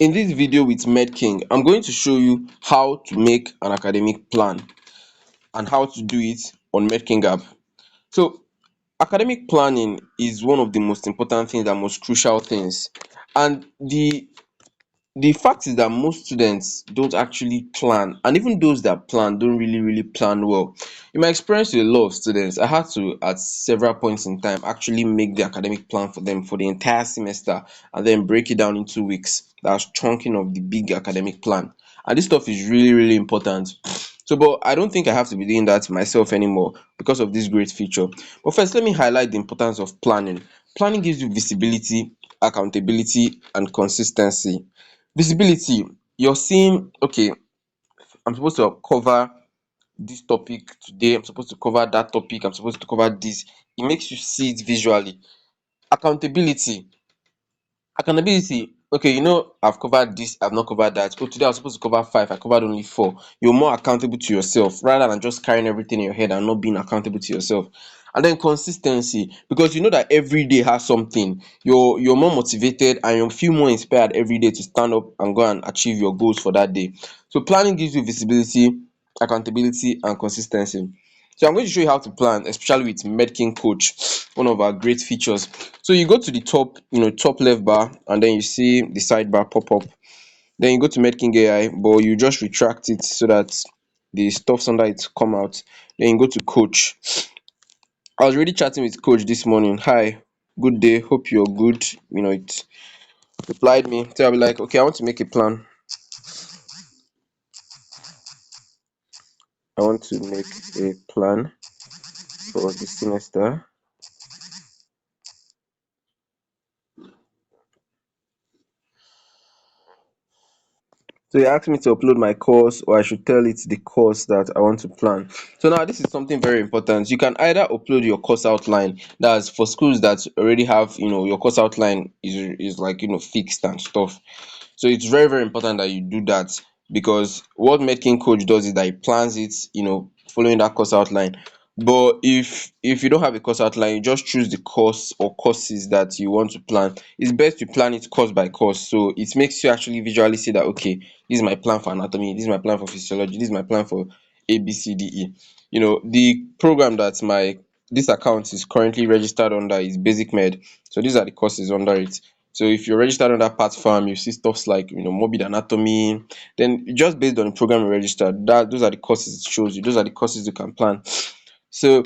In this video with MedKing, I'm going to show you how to make an academic plan and how to do it on MedKing app. So academic planning is one of the most important things and most crucial things, and the fact is that most students don't actually plan, and even those that plan don't really plan well. In my experience with a lot of students, I had to at several points in time actually make the academic plan for them for the entire semester and then break it down into weeks. That's chunking of the big academic plan, and this stuff is really important. So but I don't think I have to be doing that myself anymore because of this great feature. But first, let me highlight the importance of planning. Planning gives you visibility, accountability and consistency. Visibility, you're seeing, okay, I'm supposed to cover this topic today, I'm supposed to cover that topic, I'm supposed to cover this. It makes you see it visually. Accountability, okay, I've covered this, I've not covered that. Oh, today I was supposed to cover five, I covered only four. You're more accountable to yourself rather than just carrying everything in your head and not being accountable to yourself. And then consistency, because you know that every day has something. You're more motivated and you feel more inspired every day to stand up and go and achieve your goals for that day. So planning gives you visibility, accountability and consistency. So I'm going to show you how to plan, especially with Medking Coach, one of our great features. So you go to the top, top left bar, and then you see the sidebar pop up. Then you go to Medking AI, but you just retract it so that the stuffs under it come out. Then you go to Coach. I was already chatting with Coach this morning. Hi, good day. Hope you're good. It replied me. So I'll be like, okay, I want to make a plan. I want to make a plan for the semester. So you asked me to upload my course, or I should tell it the course that I want to plan. So now this is something very important. You can either upload your course outline. That's for schools that already have, your course outline is like, fixed and stuff. So it's very important that you do that, because what Making Coach does is that he plans it, following that course outline. But if you don't have a course outline, you just choose the course or courses that you want to plan. It's best to plan it course by course, so it makes you actually visually see that, okay, this is my plan for anatomy, this is my plan for physiology, this is my plan for ABCDE. The program that my this account is currently registered under is Basic Med. So these are the courses under it. So if you're registered under Part Farm, you see stuffs like, morbid anatomy. Then just based on the program you registered, that those are the courses it shows you. Those are the courses you can plan. So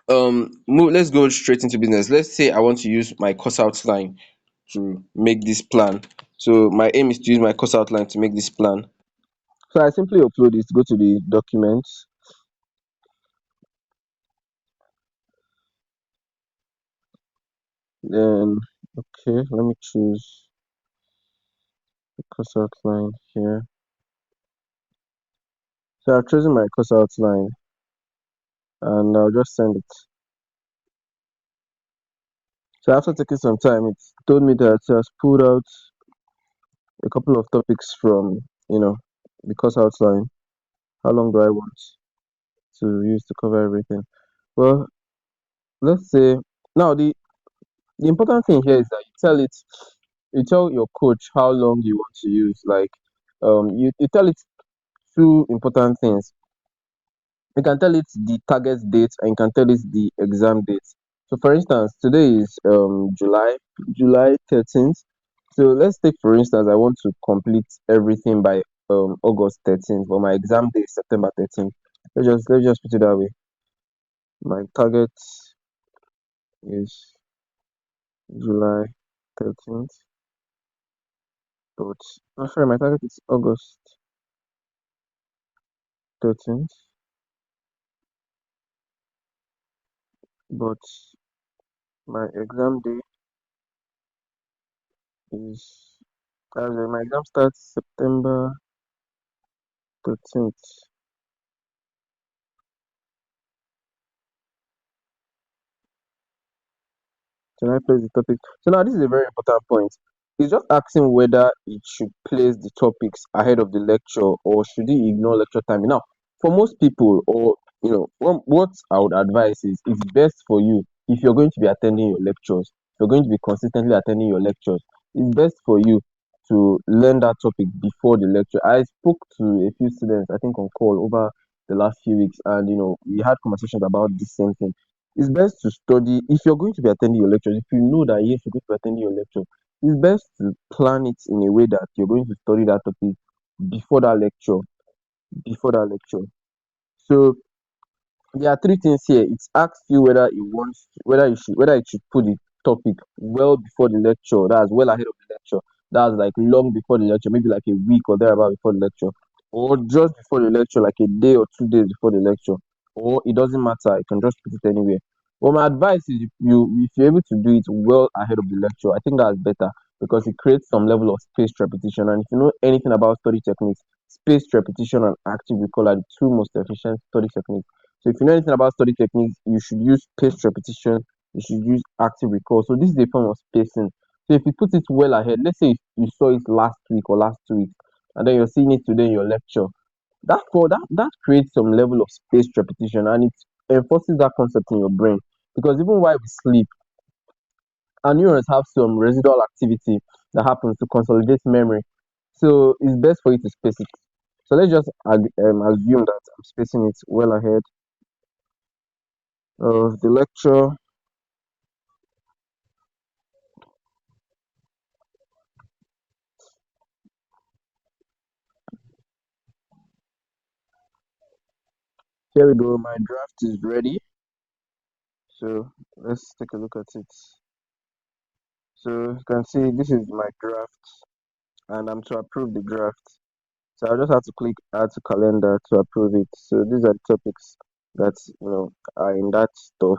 let's go straight into business. Let's say I want to use my course outline to make this plan. So my aim is to use my course outline to make this plan. So I simply upload it, go to the documents, then okay, let me choose the course outline here. So I've chosen my course outline and I'll just send it. So after taking some time, it told me that it has pulled out a couple of topics from, the course outline. How long do I want to use to cover everything? Well, let's say now the important thing here is that you tell your coach how long you want to use. Like you tell it two important things. You can tell it the target date and you can tell it the exam date. So for instance, today is July 13th. So let's take for instance I want to complete everything by August 13th, but my exam day is September 13th. Let's just put it that way. My target is July 13th, but sorry, my target is August 13th, but my exam day is my exam starts September 13th. Can I place the topic? So now this is a very important point. It's just asking whether it should place the topics ahead of the lecture or should it ignore lecture time. Now, for most people, or what I would advise is it's best for you if you're going to be attending your lectures, if you're going to be consistently attending your lectures, it's best for you. to learn that topic before the lecture. I spoke to a few students, I think on call over the last few weeks, and we had conversations about the same thing. It's best to study if you're going to be attending your lectures. If you know that yes, you're going to be attending your lecture, it's best to plan it in a way that you're going to study that topic before that lecture. Before that lecture. So there are three things here. It asks you whether it wants whether it should put the topic well before the lecture. That's well ahead of the lecture. That's like long before the lecture, maybe like a week or thereabout before the lecture, or just before the lecture, like a day or 2 days before the lecture, or it doesn't matter. You can just put it anywhere. Well, my advice is if you're able to do it well ahead of the lecture, I think that's better because it creates some level of spaced repetition. And if you know anything about study techniques, spaced repetition and active recall are the two most efficient study techniques. So if you know anything about study techniques, you should use spaced repetition, you should use active recall. So this is a form of spacing. So if you put it well ahead, let's say if you saw it last week or last 2 weeks, and then you're seeing it today in your lecture, that creates some level of spaced repetition and it enforces that concept in your brain. Because even while we sleep, our neurons have some residual activity that happens to consolidate memory. So it's best for you to space it. So let's just assume that I'm spacing it well ahead of the lecture. Here we go. My draft is ready. So let's take a look at it. So you can see this is my draft and I'm to approve the draft. So I just have to click add to calendar to approve it. So these are the topics that are in that stuff.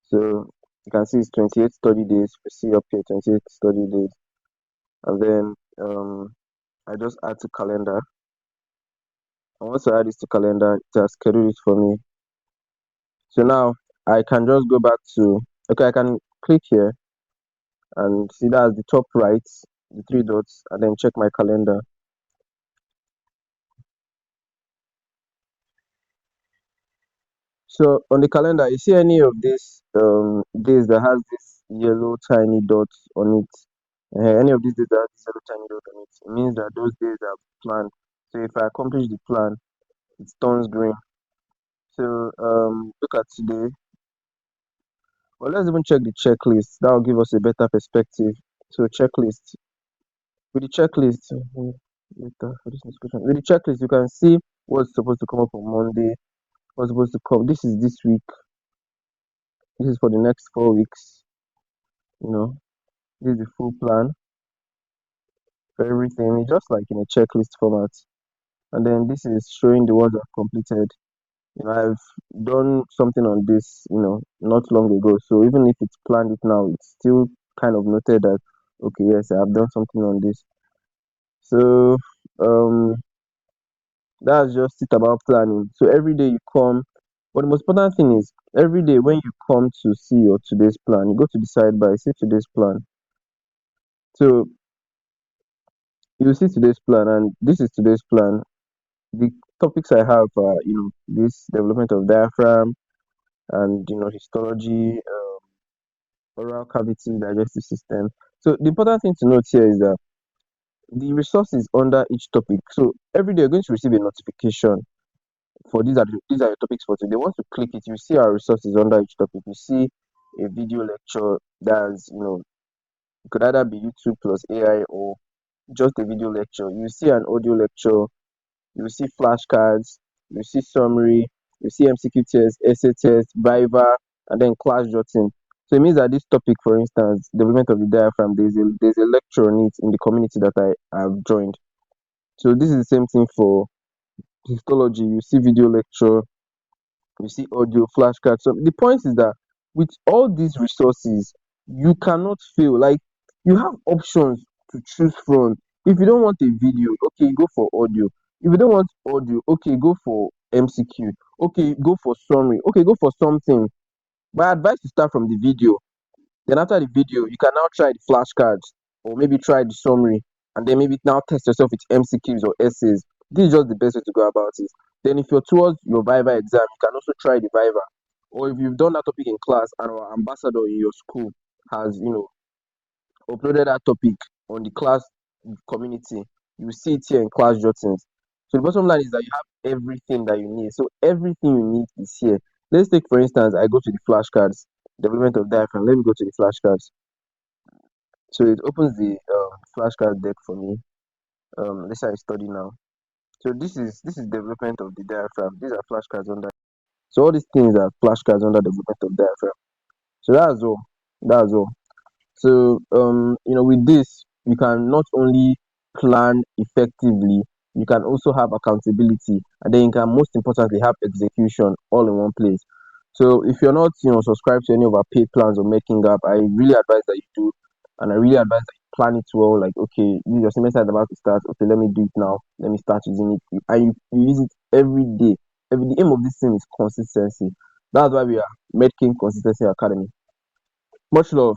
So you can see it's 28 study days. We see up here 28 study days. And then I just add to calendar. And once I add this to calendar, it has scheduled it for me. So now I can just go back to okay, I can click here and see that at the top right, the three dots, and then check my calendar. So on the calendar, you see any of these days that has this yellow tiny dots on it? Any of these days that has this yellow tiny dot on it, it means that those days are planned. So if I accomplish the plan, it turns green. So look at today. Well, let's even check the checklist. That will give us a better perspective. So checklist. With the checklist, later for this discussion. With the checklist, you can see what's supposed to come up on Monday, what's supposed to come. This is this week. This is for the next 4 weeks. You know, this is the full plan for everything. It's just like in a checklist format. And then this is showing the ones I've completed. I've done something on this, not long ago. So even if it's planned it now, it's still kind of noted that okay, yes, I've done something on this. So um that's just it about planning. So every day you come, but the most important thing is every day when you come to see your today's plan, you go to the sidebar, see today's plan. So you see today's plan, and this is today's plan. The topics I have are, this development of diaphragm and histology, oral cavity, digestive system. So the important thing to note here is that the resources under each topic. So every day you're going to receive a notification for these are your topics for today. Once you click it, you see our resources under each topic. You see a video lecture that's it could either be YouTube plus AI or just a video lecture. You see an audio lecture, you see flashcards, you see summary, you see MCQ test, essay test, Viva, and then class jotting. So it means that this topic, for instance, development of the diaphragm, there's a lecture on it in the community that I have joined. So this is the same thing for histology. You see video lecture, you see audio, flashcards. So the point is that with all these resources, you cannot fail. Like you have options to choose from. If you don't want a video, okay, go for audio. If you don't want audio, okay, go for MCQ. Okay, go for summary. Okay, go for something. My advice to start from the video. Then after the video, you can now try the flashcards or maybe try the summary and then maybe now test yourself with MCQs or essays. This is just the best way to go about it. Then if you're towards your Viva exam, you can also try the Viva. Or if you've done that topic in class and our ambassador in your school has, uploaded that topic on the class community. You see it here in class jottings. So the bottom line is that you have everything that you need. So everything you need is here. Let's take for instance, I go to the flashcards, development of diaphragm. Let me go to the flashcards. So it opens the flashcard deck for me. Let's say I study now. So this is development of the diaphragm. These are flashcards under. So all these things are flashcards under development of diaphragm. So that's all. That's all. So, with this, you can not only plan effectively, you can also have accountability, and then you can most importantly have execution all in one place. So, if you're not, subscribed to any of our paid plans or making up, I really advise that you do, and I really advise that you plan it well. Like, okay, your semester is about to start. Okay, let me do it now. Let me start using it, and you use it every day. The aim of this thing is consistency. That's why we are making consistency academy. Much love.